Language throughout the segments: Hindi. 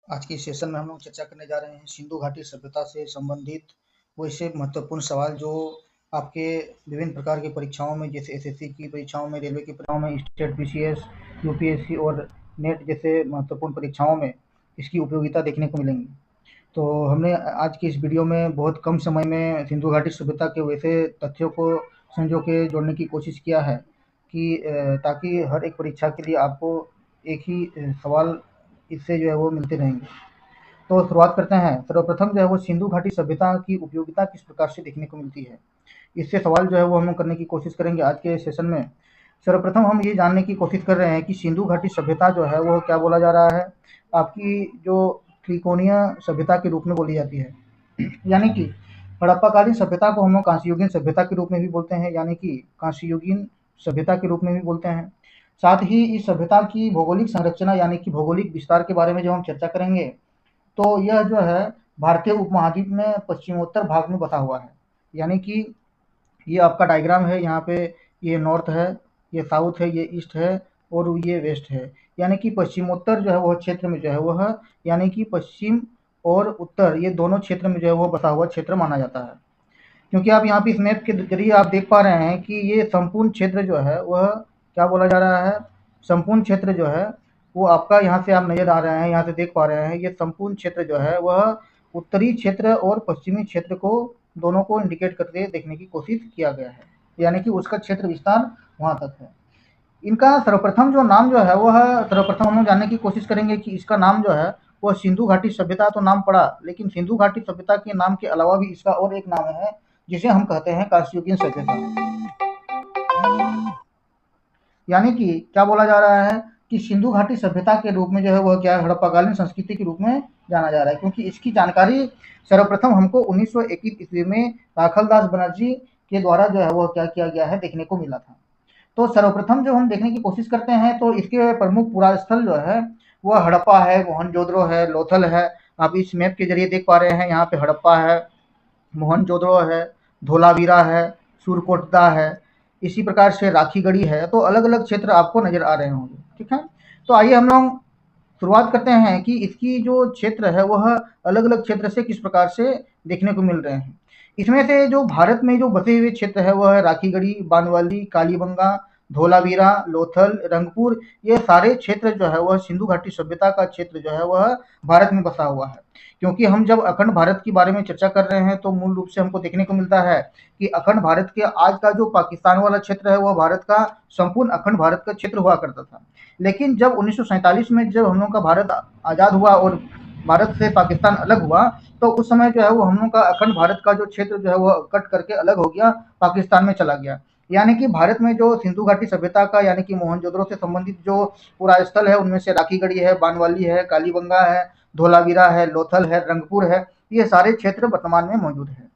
आज के सेशन में हम लोग चर्चा करने जा रहे हैं सिंधु घाटी सभ्यता से संबंधित वैसे महत्वपूर्ण सवाल जो आपके विभिन्न प्रकार की परीक्षाओं में जैसे एसएससी की परीक्षाओं में, रेलवे की परीक्षाओं में, स्टेट बीसीएस, यूपीएससी और नेट जैसे महत्वपूर्ण परीक्षाओं में इसकी उपयोगिता देखने को मिलेंगी। तो हमने आज की इस वीडियो में बहुत कम समय में सिंधु घाटी सभ्यता के वैसे तथ्यों को संजो के जोड़ने की कोशिश किया है कि ताकि हर एक परीक्षा के लिए आपको एक ही सवाल इससे जो है वो मिलते रहेंगे। तो शुरुआत करते हैं। सर्वप्रथम जो है वो सिंधु घाटी सभ्यता की उपयोगिता किस प्रकार से देखने को मिलती है, इससे सवाल जो है वो हम लोग करने की कोशिश करेंगे आज के सेशन में। सर्वप्रथम हम ये जानने की कोशिश कर रहे हैं कि सिंधु घाटी सभ्यता जो है वो क्या बोला जा रहा है, आपकी जो त्रिकोणीय सभ्यता के रूप में बोली जाती है। यानी कि हड़प्पाकालीन सभ्यता को हम लोग कांस्ययुगीन सभ्यता के रूप में भी बोलते हैं, यानी कि कांस्ययुगीन सभ्यता के रूप में भी बोलते हैं। साथ ही इस सभ्यता की भौगोलिक संरचना यानी कि भौगोलिक विस्तार के बारे में जब हम चर्चा करेंगे तो यह जो है भारतीय उपमहाद्वीप में पश्चिमोत्तर भाग में बसा हुआ है। यानी कि ये आपका डायग्राम है, यहाँ पे ये नॉर्थ है, ये साउथ है, ये ईस्ट है और ये वेस्ट है। यानी कि पश्चिमोत्तर जो है वह क्षेत्र में जो है वह यानी कि पश्चिम और उत्तर ये दोनों क्षेत्र में जो है वो बसा हुआ क्षेत्र माना जाता है। क्योंकि आप यहाँ पे इस मैप के जरिए आप देख पा रहे हैं कि ये संपूर्ण क्षेत्र जो है वह क्या बोला जा रहा है, संपूर्ण क्षेत्र जो है वो आपका यहाँ से आप नज़र आ रहे हैं, यहाँ से देख पा रहे हैं, ये संपूर्ण क्षेत्र जो है वह उत्तरी क्षेत्र और पश्चिमी क्षेत्र को दोनों को इंडिकेट करके देखने की कोशिश किया गया है, यानी कि उसका क्षेत्र विस्तार वहाँ तक है। इनका सर्वप्रथम जो नाम जो है वह सर्वप्रथम हम लोग जानने की कोशिश करेंगे कि इसका नाम जो है वह सिंधु घाटी सभ्यता तो नाम पड़ा, लेकिन सिंधु घाटी सभ्यता के नाम के अलावा भी इसका और एक नाम है जिसे हम कहते हैं कांस्ययुगीन सभ्यता। यानी कि क्या बोला जा रहा है कि सिंधु घाटी सभ्यता के रूप में जो है वह क्या है, हड़प्पाकालीन संस्कृति के रूप में जाना जा रहा है, क्योंकि इसकी जानकारी सर्वप्रथम हमको 1921 ईस्वी में राखलदास बनर्जी के द्वारा जो है वह क्या किया गया है देखने को मिला था। तो सर्वप्रथम जब हम देखने की कोशिश करते हैं तो इसके प्रमुख पुरास्थल जो है वह हड़प्पा है, मोहनजोदड़ो है, लोथल है। आप इस मैप के जरिए देख पा रहे हैं, यहाँ पे हड़प्पा है, मोहनजोदड़ो है, धोलावीरा है, सुरकोटदा है, इसी प्रकार से राखीगढ़ी है। तो अलग अलग क्षेत्र आपको नजर आ रहे होंगे, ठीक है। तो आइए हम लोग शुरुआत करते हैं कि इसकी जो क्षेत्र है वह अलग अलग क्षेत्र से किस प्रकार से देखने को मिल रहे हैं। इसमें से जो भारत में जो बसे हुए क्षेत्र है वह है राखीगढ़ी, बानवाली, कालीबंगा, धोलावीरा, लोथल, रंगपुर, ये सारे क्षेत्र जो है वह सिंधु घाटी सभ्यता का क्षेत्र जो है वह भारत में बसा हुआ है। क्योंकि हम जब अखंड भारत के बारे में चर्चा कर रहे हैं तो मूल रूप से हमको देखने को मिलता है कि अखंड भारत के आज का जो पाकिस्तान वाला क्षेत्र है वह भारत का संपूर्ण अखंड भारत का क्षेत्र हुआ करता था। लेकिन जब 1947 में जब हम लोग का भारत आज़ाद हुआ और भारत से पाकिस्तान अलग हुआ तो उस समय जो है वो हम लोग का अखंड भारत का जो क्षेत्र जो है वो कट करके अलग हो गया, पाकिस्तान में चला गया। यानी कि भारत में जो सिंधु घाटी सभ्यता का यानी कि मोहनजोदड़ो से संबंधित जो पूरा स्थल है उनमें से राखीगढ़ी है, बानवाली है, कालीबंगा है, धोलावीरा है, लोथल है, रंगपुर है, ये सारे क्षेत्र वर्तमान में मौजूद है।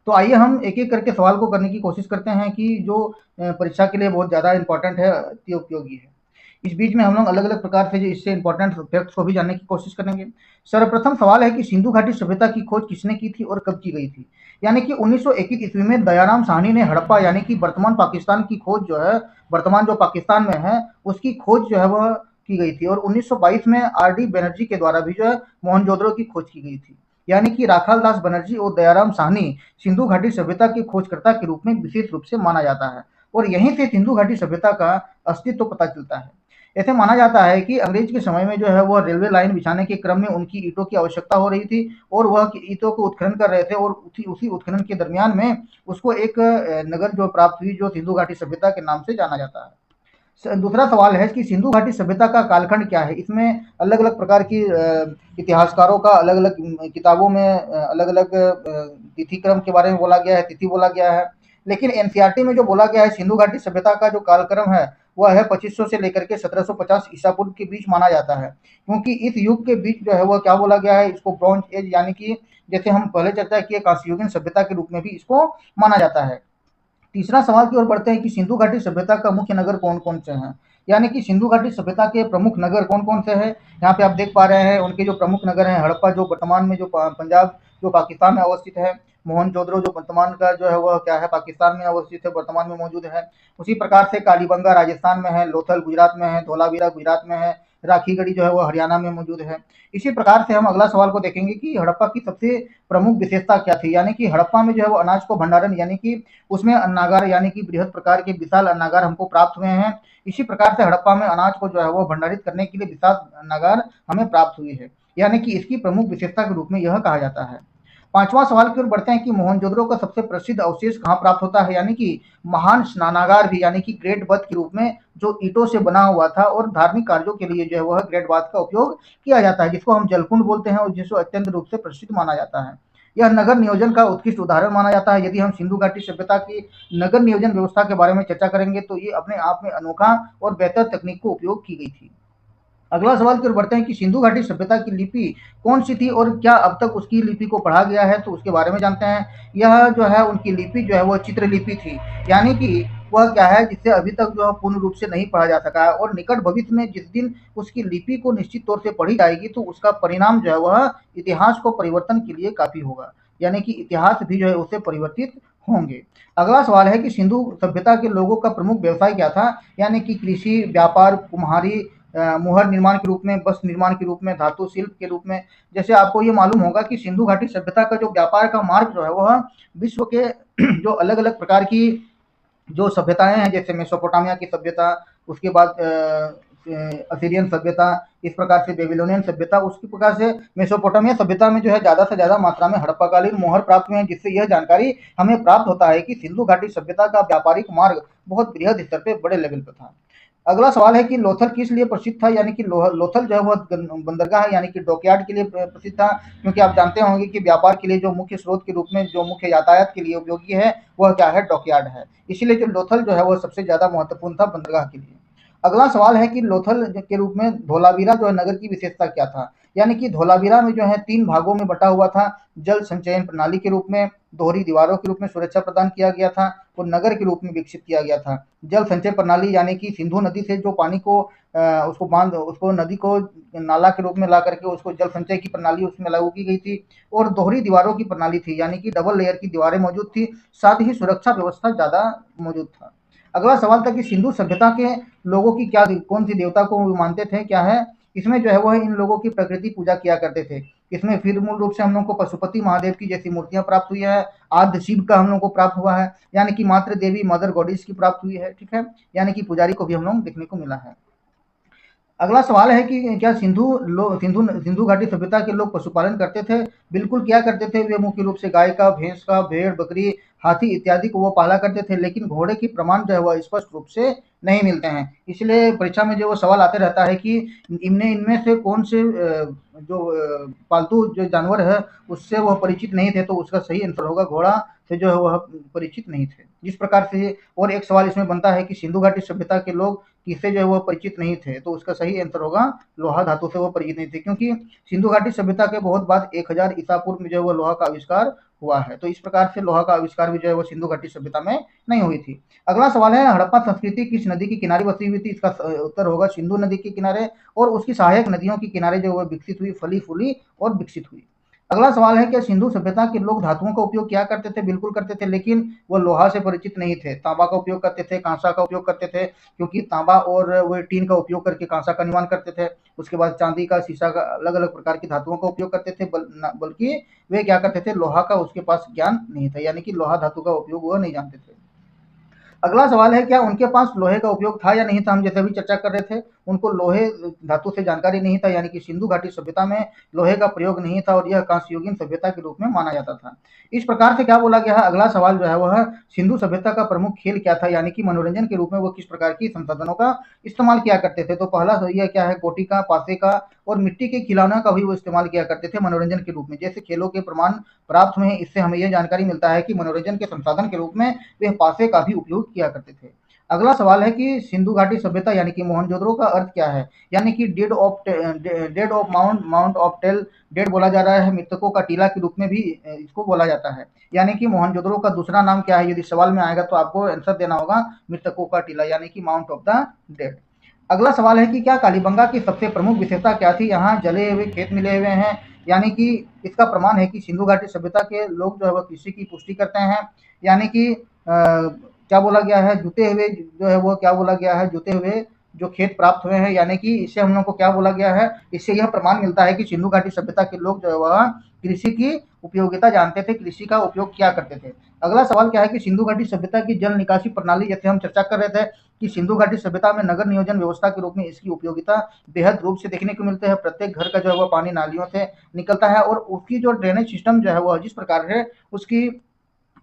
तो आइए हम एक एक करके सवाल को करने की कोशिश करते हैं कि जो परीक्षा के लिए बहुत ज़्यादा इंपॉर्टेंट है, अति उपयोगी है। इस बीच में हम लोग अलग अलग प्रकार से जो इससे इंपॉर्टेंट फैक्ट्स को भी जानने की कोशिश करेंगे। सर्वप्रथम सवाल है कि सिंधु घाटी सभ्यता की खोज किसने की थी और कब की गई थी। यानी कि 1921 ईस्वी में दयाराम साहनी ने हड़प्पा यानी कि वर्तमान पाकिस्तान की खोज जो है, वर्तमान जो पाकिस्तान में है उसकी खोज जो है वह की गई थी। और 1922 में आर डी बनर्जी के द्वारा भी जो है मोहनजोदड़ो की खोज की गई थी। यानी कि राखालदास बनर्जी और दयाराम साहनी सिंधु घाटी सभ्यता के खोजकर्ता के रूप में विशेष रूप से माना जाता है और यहीं से सिंधु घाटी सभ्यता का अस्तित्व पता चलता है। ऐसे माना जाता है कि अंग्रेज के समय में जो है वह रेलवे लाइन बिछाने के क्रम में उनकी ईंटों की आवश्यकता हो रही थी और वह ईंटों को उत्खनन कर रहे थे और उसी उत्खनन के दरमियान में उसको एक नगर जो प्राप्त हुई जो सिंधु घाटी सभ्यता के नाम से जाना जाता है। दूसरा सवाल है कि सिंधु घाटी सभ्यता का कालखंड क्या है। इसमें अलग अलग प्रकार की इतिहासकारों का अलग अलग किताबों में अलग अलग तिथि क्रम के बारे में बोला गया है, तिथि बोला गया है। लेकिन एनसीईआरटी में जो बोला गया है सिंधु घाटी सभ्यता का जो कालक्रम है वह है 2500 से लेकर के 1750 ईसा पूर्व के बीच माना जाता है। क्योंकि इस युग के बीच जो है वह क्या बोला गया है, इसको ब्रॉन्ज एज यानी कि जैसे हम पहले चर्चा किए कांस्ययुगीन सभ्यता के रूप में भी इसको माना जाता है। तीसरा सवाल की ओर बढ़ते हैं कि सिंधु घाटी सभ्यता का मुख्य नगर कौन कौन से हैं। यानी कि सिंधु घाटी सभ्यता के प्रमुख नगर कौन कौन से हैं, यहाँ पे आप देख पा रहे हैं उनके जो प्रमुख नगर हैं। हड़प्पा जो वर्तमान में जो पंजाब जो पाकिस्तान में अवस्थित है, मोहनजोदड़ो जो वर्तमान का जो है वह क्या है पाकिस्तान में अवस्थित है, वर्तमान में मौजूद है। उसी प्रकार से कालीबंगा राजस्थान में है, लोथल गुजरात में है, धोलावीरा गुजरात में है, राखीगढ़ी जो है वो हरियाणा में मौजूद है। इसी प्रकार से हम अगला सवाल को देखेंगे कि हड़प्पा की सबसे प्रमुख विशेषता क्या थी, यानी कि हड़प्पा में जो है वो अनाज को भंडारण यानी कि उसमें अन्नागार यानी कि बृहद प्रकार के विशाल अन्नागार हमको प्राप्त हुए हैं। इसी प्रकार से हड़प्पा में अनाज को जो है वो भंडारित करने के लिए विशाल अन्नागार हमें प्राप्त हुई है, यानी कि इसकी प्रमुख विशेषता के रूप में यह कहा जाता है। पांचवा सवाल की ओर बढ़ते हैं कि मोहनजोदड़ो का सबसे प्रसिद्ध अवशेष कहाँ प्राप्त होता है, यानी कि महान स्नानागार भी यानी कि ग्रेट बर्थ के रूप में जो ईंटों से बना हुआ था और धार्मिक कार्यों के लिए जो है वह ग्रेट बाथ का उपयोग किया जाता है, जिसको हम जलकुंड बोलते हैं और जिसको अत्यंत रूप से प्रसिद्ध माना जाता है। यह नगर नियोजन का उत्कृष्ट उदाहरण माना जाता है। यदि हम सिंधु घाटी सभ्यता की नगर नियोजन व्यवस्था के बारे में चर्चा करेंगे तो ये अपने आप में अनोखा और बेहतर तकनीक को उपयोग की गई थी। अगला सवाल की ओर बढ़ते हैं कि सिंधु घाटी सभ्यता की लिपि कौन सी थी और क्या अब तक उसकी लिपि को पढ़ा गया है, तो उसके बारे में जानते हैं। यह जो है उनकी लिपि जो है वो चित्रलिपि थी, यानी कि वह क्या है जिसे अभी तक जो है पूर्ण रूप से नहीं पढ़ा जा सका है और निकट भविष्य में जिस दिन उसकी लिपि को निश्चित तौर से पढ़ी जाएगी तो उसका परिणाम जो है वह इतिहास को परिवर्तन के लिए काफी होगा, यानी कि इतिहास भी जो है उससे परिवर्तित होंगे। अगला सवाल है कि सिंधु सभ्यता के लोगों का प्रमुख व्यवसाय क्या था, यानी कि कृषि, व्यापार, कुम्हारी, मुहर निर्माण के रूप में, वस्त्र निर्माण के रूप में, धातु शिल्प के रूप में। जैसे आपको ये मालूम होगा कि सिंधु घाटी सभ्यता का जो व्यापार का मार्ग जो है वह विश्व के जो अलग अलग प्रकार की जो सभ्यताएं हैं, जैसे मेसोपोटामिया की सभ्यता, उसके बाद असीरियन सभ्यता, इस प्रकार से बेबीलोनियन सभ्यता, उसकी प्रकार से मेसोपोटामिया सभ्यता में जो है ज़्यादा से ज़्यादा मात्रा में हड़प्पाकालीन मोहर प्राप्त हुए हैं, जिससे यह जानकारी हमें प्राप्त होता है कि सिंधु घाटी सभ्यता का व्यापारिक मार्ग बहुत बृहद स्तर पर बड़े लेवल पर था। अगला सवाल है कि लोथल किस लिए प्रसिद्ध था, यानी कि लोथल जो है वह बंदरगाह है यानी कि डॉकयार्ड के लिए प्रसिद्ध था, क्योंकि आप जानते होंगे कि व्यापार के लिए जो मुख्य स्रोत के रूप में जो मुख्य यातायात के लिए उपयोगी है वह क्या है, डॉकयार्ड है। इसीलिए जो लोथल जो है वह सबसे ज्यादा महत्वपूर्ण था बंदरगाह के लिए। अगला सवाल है कि लोथल के रूप में धोलावीरा जो है नगर की विशेषता क्या था, यानी कि धोलावीरा में जो है 3 भागों में बटा हुआ था। जल संचयन प्रणाली के रूप में, दोहरी दीवारों के रूप में सुरक्षा प्रदान किया गया था और नगर के रूप में विकसित किया गया था। जल संचय प्रणाली यानी कि सिंधु नदी से जो पानी को उसको नदी को नाला के रूप में ला करके उसको जल संचय की प्रणाली उसमें लागू की गई थी। और दोहरी दीवारों की प्रणाली थी, यानी कि डबल लेयर की दीवारें मौजूद थी, साथ ही सुरक्षा व्यवस्था ज़्यादा मौजूद था। अगला सवाल था कि सिंधु सभ्यता के लोगों की क्या कौन सी देवता को मानते थे, क्या है इसमें जो है वह इन लोगों की प्रकृति पूजा किया करते थे। इसमें फिर मूल रूप से हम लोग को पशुपति महादेव की जैसी मूर्तियां प्राप्त हुई है, आद्य शिव का हम लोग को प्राप्त हुआ है, यानी कि मातृ देवी मदर गॉडेस की प्राप्त हुई है, ठीक है, यानी कि पुजारी को भी हम लोग देखने को मिला है। अगला सवाल है कि क्या सिंधु घाटी सभ्यता के लोग पशुपालन करते थे? बिल्कुल किया करते थे। वे मुख्य रूप से गाय का, भैंस का, भेड़, बकरी, हाथी इत्यादि को वो पाला करते थे, लेकिन घोड़े की प्रमाण जो है वह स्पष्ट रूप से नहीं मिलते हैं। इसलिए परीक्षा में जो वो सवाल आते रहता है कि इनमें से कौन से पालतू जो जानवर है उससे वह परिचित नहीं थे, तो उसका सही आंसर होगा घोड़ा से जो है वह परिचित नहीं थे। जिस प्रकार से और एक सवाल इसमें बनता है कि सिंधु घाटी सभ्यता के लोग किससे जो है वह परिचित नहीं थे, तो उसका सही आंसर होगा लोहा धातु से वो परिचित नहीं थे, क्योंकि सिंधु घाटी सभ्यता के बहुत बाद 1000 ईसा पूर्व में जो है वो लोहा का आविष्कार हुआ है। तो इस प्रकार से लोहा का आविष्कार भी जो है वो सिंधु घाटी सभ्यता में नहीं हुई थी। अगला सवाल है हड़प्पा संस्कृति किस नदी के किनारे बसी हुई थी? इसका उत्तर होगा सिंधु नदी के किनारे, और उसकी सहायक नदियों के किनारे जो है विकसित हुई, फली फूली और विकसित हुई। अगला सवाल है कि सिंधु सभ्यता के लोग धातुओं का उपयोग क्या करते थे? बिल्कुल करते थे, लेकिन वो लोहा से परिचित नहीं थे। तांबा का उपयोग करते थे, कांसा का उपयोग करते थे, क्योंकि तांबा और वो टीन का उपयोग करके कांसा का निर्माण करते थे। उसके बाद चांदी का, शीशा का, अलग अलग प्रकार की धातुओं का उपयोग करते थे, बल्कि वे क्या करते थे, लोहा का उसके पास ज्ञान नहीं था, यानी कि लोहा धातु का उपयोग वह नहीं जानते थे। अगला सवाल है क्या उनके पास लोहे का उपयोग था या नहीं था? हम जैसे अभी चर्चा कर रहे थे, उनको लोहे धातु से जानकारी नहीं था, यानी कि सिंधु घाटी सभ्यता में लोहे का प्रयोग नहीं था और यह कांस्ययुगीन सभ्यता के रूप में माना जाता था। इस प्रकार से क्या बोला गया है, अगला सवाल जो है वह सिंधु सभ्यता का प्रमुख खेल क्या था, यानी कि मनोरंजन के रूप में वो किस प्रकार की संसाधनों का इस्तेमाल किया करते थे? तो पहला यह क्या है, गोटी का, पासे का और मिट्टी के खिलौनों का भी वो इस्तेमाल किया करते थे मनोरंजन के रूप में। जैसे खेलों के प्रमाण प्राप्त हुए हैं, इससे हमें यह जानकारी मिलता है कि मनोरंजन के संसाधन के रूप में वे पासे का भी उपयोग किया करते थे। अगला सवाल है कि सिंधु घाटी सभ्यता यानी कि मोहनजोदड़ो का अर्थ क्या है? यानी कि dead of mount of tell, dead बोला जा रहा है, मृतकों का टीला के रूप में भी इसको बोला जाता है। यानी कि मोहनजोदड़ो का दूसरा नाम क्या है? यदि सवाल में आएगा तो आपको आंसर देना होगा मृतकों का टीला, यानी कि माउंट ऑफ द डेड। अगला सवाल है कि क्या कालीबंगा की सबसे प्रमुख विशेषता क्या थी? यहाँ जले हुए खेत मिले हुए हैं, यानी कि इसका प्रमाण है कि सिंधु घाटी सभ्यता के लोग जो है वह कृषि की पुष्टि करते हैं, यानी कि क्या बोला गया है, जुते हुए जो है वो क्या बोला गया है, जुते हुए जो खेत प्राप्त हुए हैं, यानी कि इससे हम लोग को क्या बोला गया है, इससे यह प्रमाण मिलता है कि सिंधु घाटी सभ्यता के लोग जो है वह कृषि की उपयोगिता जानते थे, कृषि का उपयोग किया करते थे। अगला सवाल क्या है कि सिंधु घाटी सभ्यता की जल निकासी प्रणाली, जैसे हम चर्चा कर रहे थे कि सिंधु घाटी सभ्यता में नगर नियोजन व्यवस्था के रूप में इसकी उपयोगिता बेहद रूप से देखने को मिलते हैं। प्रत्येक घर का जो है वह पानी नालियों से निकलता है और उसकी जो ड्रेनेज सिस्टम जो है वह जिस प्रकार है, उसकी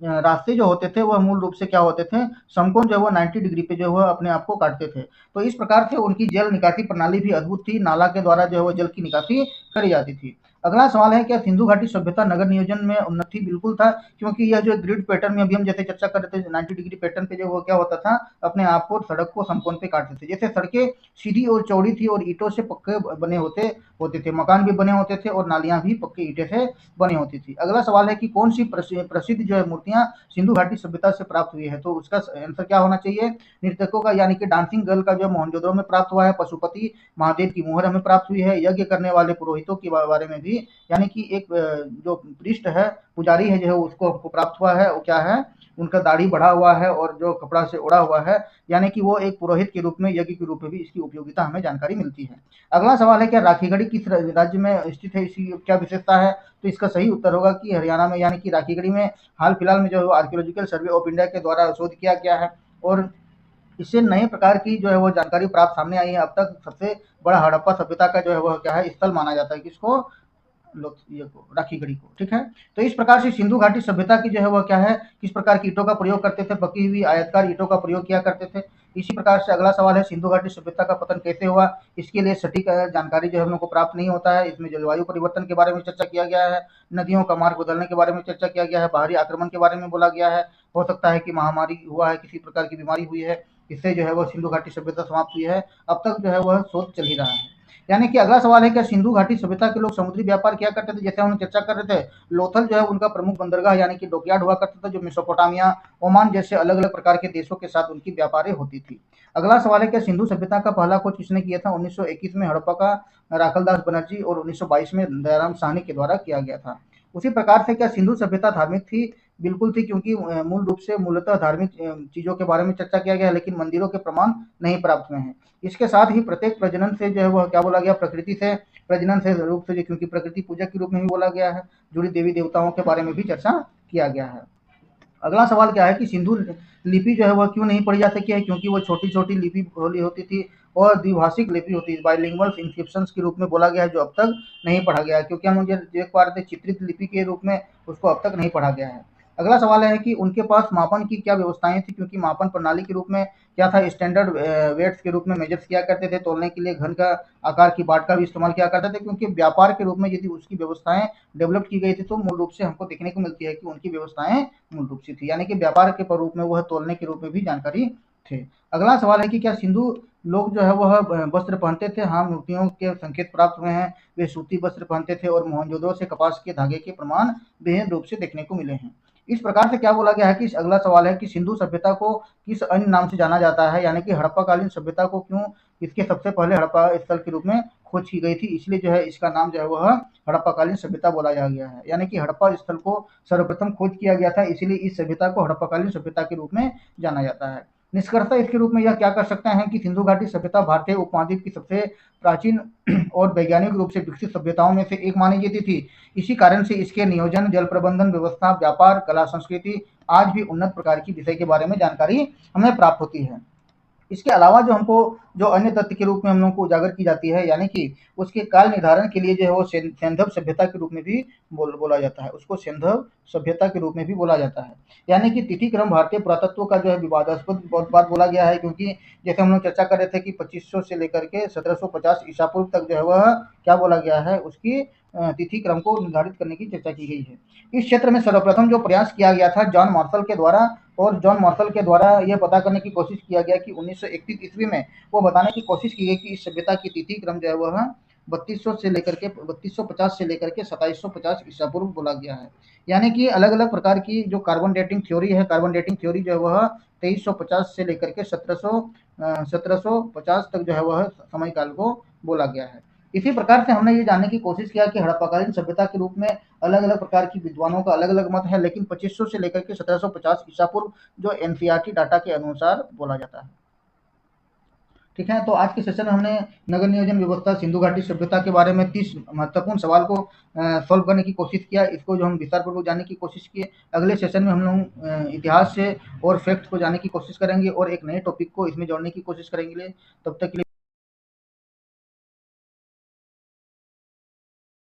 रास्ते जो होते थे वह मूल रूप से क्या होते थे, समकोण जो है वो 90 डिग्री पे जो है अपने आप को काटते थे। तो इस प्रकार से उनकी जल निकासी प्रणाली भी अद्भुत थी, नाला के द्वारा जो है वो जल की निकासी करी जाती थी। अगला सवाल है, क्या सिंधु घाटी सभ्यता नगर नियोजन में उन्नत थी? बिल्कुल था, क्योंकि यह जो ग्रिड पैटर्न में अभी हम जैसे चर्चा कर रहे थे 90 डिग्री पैटर्न पे जो वो क्या होता था, अपने आप को सड़क को समकोण पे काटते थे। जैसे सड़कें सीधी और चौड़ी थी और ईंटों से पक्के बने होते होते थे, मकान भी बने होते थे और नालियां भी पक्के ईंटे से बनी होती थी। अगला सवाल है कि कौन सी प्रसिद्ध जो है मूर्तियां सिंधु घाटी सभ्यता से प्राप्त हुई है? तो उसका आंसर क्या होना चाहिए, नर्तकों का, यानी कि डांसिंग गर्ल का जो मोहनजोदड़ो में प्राप्त हुआ है। पशुपति महादेव की मुहर हमें प्राप्त हुई है। यज्ञ करने वाले पुरोहितों के बारे में भी, यानी कि एक जो पृष्ठ है, पुजारी है जो है उसको प्राप्त हुआ है, वो क्या है, उनका दाढ़ी बढ़ा हुआ है और जो कपड़ा से ओढ़ा हुआ है, यानी कि वो एक पुरोहित के रूप में, यज्ञ के रूप में भी इसकी उपयोगिता हमें जानकारी मिलती है। अगला सवाल है, क्या राखीगढ़ी किस राज्य में स्थित है, इसकी क्या विशेषता है? तो इसका सही उत्तर होगा कि हरियाणा में, यानी कि राखीगढ़ी में हाल फिलहाल में जो आर्कियोलॉजिकल सर्वे ऑफ इंडिया के द्वारा शोध किया गया है और इससे नए प्रकार की जो है वो जानकारी प्राप्त सामने आई है। अब तक सबसे बड़ा हड़प्पा सभ्यता का जो है वह क्या है, स्थल माना जाता है किसको, ये को, राखीगढ़ी को। ठीक है, तो इस प्रकार से सिंधु घाटी सभ्यता की जो है वह क्या है, किस प्रकार की ईंटों का प्रयोग करते थे, पकी हुई आयतकार ईंटों का प्रयोग किया करते थे। इसी प्रकार से अगला सवाल है, सिंधु घाटी सभ्यता का पतन कैसे हुआ? इसके लिए सटीक जानकारी जो है हम लोग को प्राप्त नहीं होता है। इसमें जलवायु परिवर्तन के बारे में चर्चा किया गया है, नदियों का मार्ग बदलने के बारे में चर्चा किया गया है, बाहरी आक्रमण के बारे में बोला गया है, हो सकता है कि महामारी हुआ है, किसी प्रकार की बीमारी हुई है, इससे जो है वह सिंधु घाटी सभ्यता समाप्त हुई है। अब तक जो है वह शोध चल ही रहा है। यानी कि अगला सवाल है, क्या सिंधु घाटी सभ्यता के लोग समुद्री व्यापार किया करते थे? जैसे हम चर्चा कर रहे थे, लोथल जो है उनका प्रमुख बंदरगाह यानी कि डॉकयार्ड हुआ करता था, जो मेसोपोटामिया, ओमान जैसे अलग अलग प्रकार के देशों के साथ उनकी व्यापारें होती थी। अगला सवाल है, क्या सिंधु सभ्यता का पहला खोज किसने किया था? 1921 में हड़प्पा का राखलदास बनर्जी और 1922 में दयाराम साहनी के द्वारा किया गया था। उसी प्रकार से क्या सिंधु सभ्यता धार्मिक थी? बिल्कुल थी, क्योंकि मूल रूप से मूलतः धार्मिक चीजों के बारे में चर्चा किया गया है, लेकिन मंदिरों के प्रमाण नहीं प्राप्त हुए हैं। इसके साथ ही प्रत्येक प्रजनन से जो है वह क्या बोला गया, प्रकृति से प्रजनन से रूप से, क्योंकि प्रकृति पूजक के रूप में भी बोला गया है, जुड़ी देवी देवताओं के बारे में भी चर्चा किया गया है। अगला सवाल क्या है कि सिंधु लिपि जो है वह क्यों नहीं पढ़ी जा सकी है? क्योंकि वो छोटी छोटी लिपि बोली होती थी और द्विभाषिक लिपि होती है, बाइलिंगुअल इंस्क्रिप्शंस के रूप में बोला गया है, जो अब तक नहीं पढ़ा गया है, क्योंकि हम मुझे देख पा रहे थे चित्रित लिपि के रूप में उसको अब तक नहीं पढ़ा गया है। अगला सवाल है कि उनके पास मापन की क्या व्यवस्थाएं थी? क्योंकि मापन प्रणाली के रूप में क्या था, स्टैंडर्ड वेट्स के रूप में मेजर्स किया करते थे, तोलने के लिए घन का आकार की बाट का भी इस्तेमाल किया करते थे, क्योंकि व्यापार के रूप में यदि उसकी व्यवस्थाएं डेवलप की गई थी तो मूल रूप से हमको देखने को मिलती है कि उनकी व्यवस्थाएं मूल रूप से थी, यानी कि व्यापार के रूप में वह तोलने के रूप में भी जानकारी थे। अगला सवाल है कि क्या सिंधु लोग जो है वह वस्त्र पहनते थे? हाँ, मूर्तियों के संकेत प्राप्त हुए हैं, वे सूती वस्त्र पहनते थे और मोहनजोदड़ो से कपास के धागे के प्रमाण बेहद रूप से देखने को मिले हैं। इस प्रकार से क्या बोला गया है कि अगला सवाल है कि सिंधु सभ्यता को किस अन्य नाम से जाना जाता है? यानी कि हड़प्पाकालीन सभ्यता को क्यों इसके सबसे पहले हड़प्पा स्थल के रूप में खोज की गई थी, इसलिए जो है इसका नाम जो है वह हड़प्पाकालीन सभ्यता बोला जा गया है। यानी कि हड़प्पा स्थल को सर्वप्रथम खोज किया गया था, इसलिए इस सभ्यता को हड़प्पाकालीन सभ्यता के रूप में जाना जाता है। निष्कर्षतः इसके रूप में यह क्या कर सकते हैं कि सिंधु घाटी सभ्यता भारतीय उपमहाद्वीप की सबसे प्राचीन और वैज्ञानिक रूप से विकसित सभ्यताओं में से एक मानी जाती थी। इसी कारण से इसके नियोजन, जल प्रबंधन व्यवस्था, व्यापार, कला, संस्कृति आज भी उन्नत प्रकार की विषय के बारे में जानकारी हमें प्राप्त होती है। इसके अलावा जो हमको जो अन्य तथ्य के रूप में हम लोगों को उजागर की जाती है, यानी कि उसके काल निर्धारण के लिए जो है वो सैंधव सभ्यता के रूप में भी बोला जाता है, उसको सैंधव सभ्यता के रूप में भी बोला जाता है। यानी कि तिथि क्रम भारतीय पुरातत्व का जो है विवादास्पद बहुत बात बोला गया है, क्योंकि जैसे हम लोग चर्चा कर रहे थे कि 2500 से लेकर के 1750 ईसा पूर्व तक जो है वह क्या बोला गया है, उसकी तिथि क्रम को निर्धारित करने की चर्चा की गई है। इस क्षेत्र में सर्वप्रथम जो प्रयास किया गया था जॉन मार्शल के द्वारा, और जॉन मार्शल के द्वारा यह पता करने की कोशिश किया गया कि 1931 ईस्वी में वो बताने की कोशिश की गई कि इस सभ्यता की तिथि क्रम जो है वह 3200 से लेकर के 3250 से लेकर के 2750 ईसा पूर्व बोला गया है। यानी कि अलग अलग प्रकार की जो कार्बन डेटिंग थ्योरी है, कार्बन डेटिंग थ्योरी जो है वह 2350 से लेकर के 1750 तक जो है वह समय काल को बोला गया है। इसी प्रकार से हमने ये जानने की कोशिश किया कि हड़प्पाकालीन सभ्यता के रूप में अलग अलग प्रकार की विद्वानों का अलग अलग मत है, लेकिन 2500 से लेकर के 1750 ईसा पूर्व जो एनसीईआरटी डाटा के अनुसार बोला जाता है। ठीक है, तो आज के सेशन में हमने नगर नियोजन व्यवस्था, सिंधु घाटी सभ्यता के बारे में 30 महत्वपूर्ण सवाल को सॉल्व करने की कोशिश किया। इसको जो हम विस्तारपूर्वक जानने की कोशिश किए। अगले सेशन में हम लोग इतिहास से और फैक्ट को जानने की कोशिश करेंगे और एक नए टॉपिक को इसमें जोड़ने की कोशिश करेंगे। तब तक के लिए